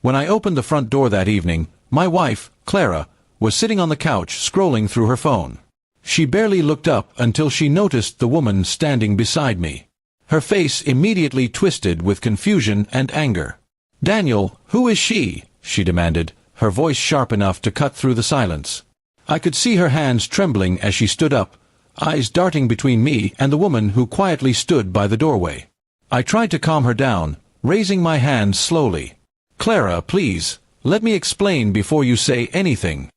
When I opened the front door that evening, my wife, Clara, was sitting on the couch scrolling through her phone. She barely looked up until she noticed the woman standing beside me. Her face immediately twisted with confusion and anger. "Daniel, who is she?" she demanded, her voice sharp enough to cut through the silence. I could see her hands trembling as she stood up, eyes darting between me and the woman who quietly stood by the doorway. I tried to calm her down, raising my hands slowly. "Clara, please, let me explain before you say anything."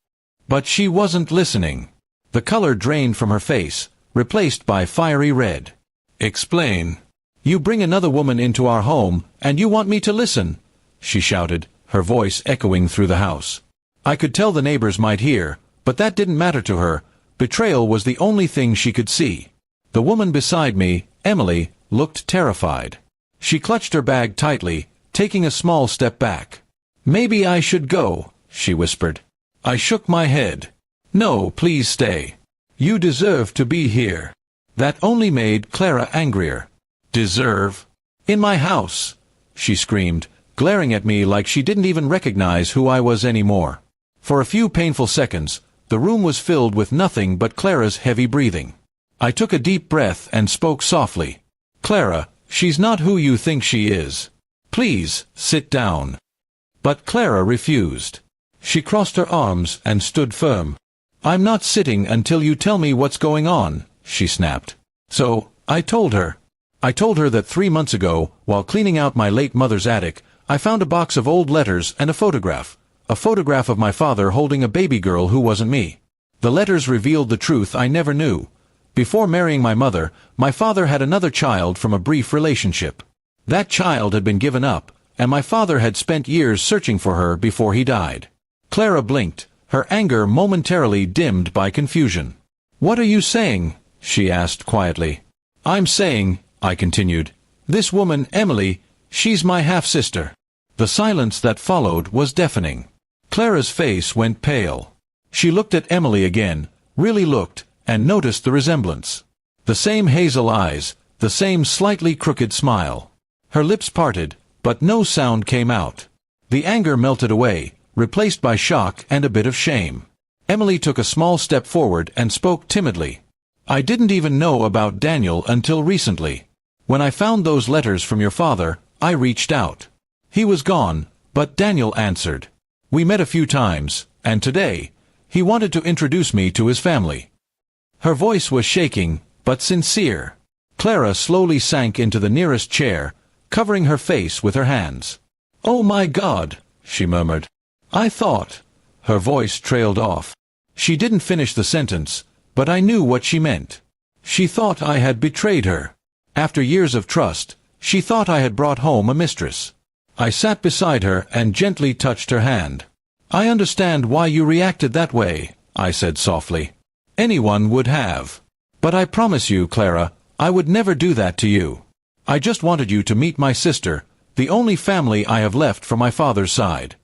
But she wasn't listening. The color drained from her face, replaced by fiery red. "Explain? You bring another woman into our home, and you want me to listen?" she shouted, her voice echoing through the house. I could tell the neighbors might hear, but that didn't matter to her. Betrayal was the only thing she could see. The woman beside me, Emily, looked terrified. She clutched her bag tightly, taking a small step back. "Maybe I should go," she whispered. I shook my head. "No, please stay. You deserve to be here." That only made Clara angrier. "Deserve? In my house!" she screamed, glaring at me like she didn't even recognize who I was anymore. For a few painful seconds, the room was filled with nothing but Clara's heavy breathing. I took a deep breath and spoke softly. "Clara, she's not who you think she is. Please, sit down." But Clara refused. She crossed her arms and stood firm. "I'm not sitting until you tell me what's going on," she snapped. So, I told her. I told her that 3 months ago, while cleaning out my late mother's attic, I found a box of old letters and a photograph of my father holding a baby girl who wasn't me. The letters revealed the truth I never knew. Before marrying my mother, my father had another child from a brief relationship. That child had been given up, and my father had spent years searching for her before he died. Clara blinked, her anger momentarily dimmed by confusion. "What are you saying?" she asked quietly. "I'm saying," I continued, "this woman, Emily, she's my half-sister." The silence that followed was deafening. Clara's face went pale. She looked at Emily again, really looked, and noticed the resemblance. The same hazel eyes, the same slightly crooked smile. Her lips parted, but no sound came out. The anger melted away, replaced by shock and a bit of shame. Emily took a small step forward and spoke timidly. "I didn't even know about Daniel until recently. When I found those letters from your father, I reached out. He was gone, but Daniel answered. We met a few times, and today, he wanted to introduce me to his family." Her voice was shaking, but sincere. Clara slowly sank into the nearest chair, covering her face with her hands. "Oh my God," she murmured. "I thought—" Her voice trailed off. She didn't finish the sentence, but I knew what she meant. She thought I had betrayed her. After years of trust, she thought I had brought home a mistress. I sat beside her and gently touched her hand. "I understand why you reacted that way," I said softly. "Anyone would have. But I promise you, Clara, I would never do that to you. I just wanted you to meet my sister, the only family I have left from my father's side."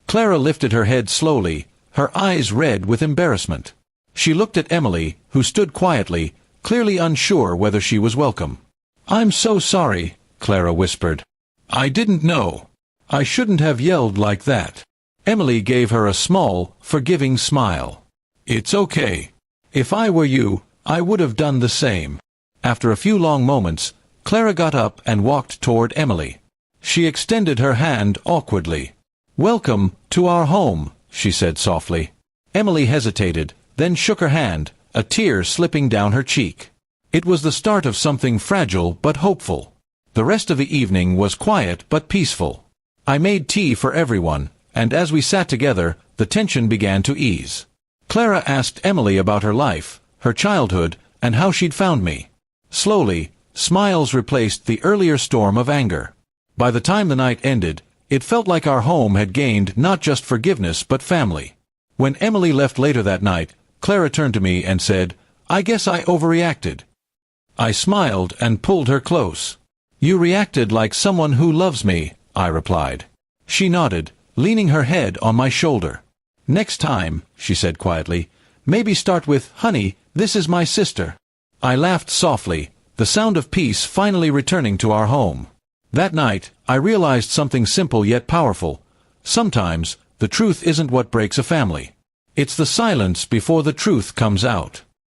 Clara lifted her head slowly, her eyes red with embarrassment. She looked at Emily, who stood quietly, clearly unsure whether she was welcome. "I'm so sorry," Clara whispered. "I didn't know. I shouldn't have yelled like that." Emily gave her a small, forgiving smile. "It's okay. If I were you, I would have done the same." After a few long moments, Clara got up and walked toward Emily. She extended her hand awkwardly. "Welcome to our home," she said softly. Emily hesitated, then shook her hand, a tear slipping down her cheek. It was the start of something fragile but hopeful. The rest of the evening was quiet but peaceful. I made tea for everyone, and as we sat together, the tension began to ease. Clara asked Emily about her life, her childhood, and how she'd found me. Slowly, smiles replaced the earlier storm of anger. By the time the night ended, it felt like our home had gained not just forgiveness but family. When Emily left later that night, Clara turned to me and said, "I guess I overreacted." I smiled and pulled her close. "You reacted like someone who loves me," I replied. She nodded, leaning her head on my shoulder. "Next time," she said quietly, "maybe start with, 'Honey, this is my sister.'" I laughed softly, the sound of peace finally returning to our home. That night, I realized something simple yet powerful. Sometimes, the truth isn't what breaks a family. It's the silence before the truth comes out.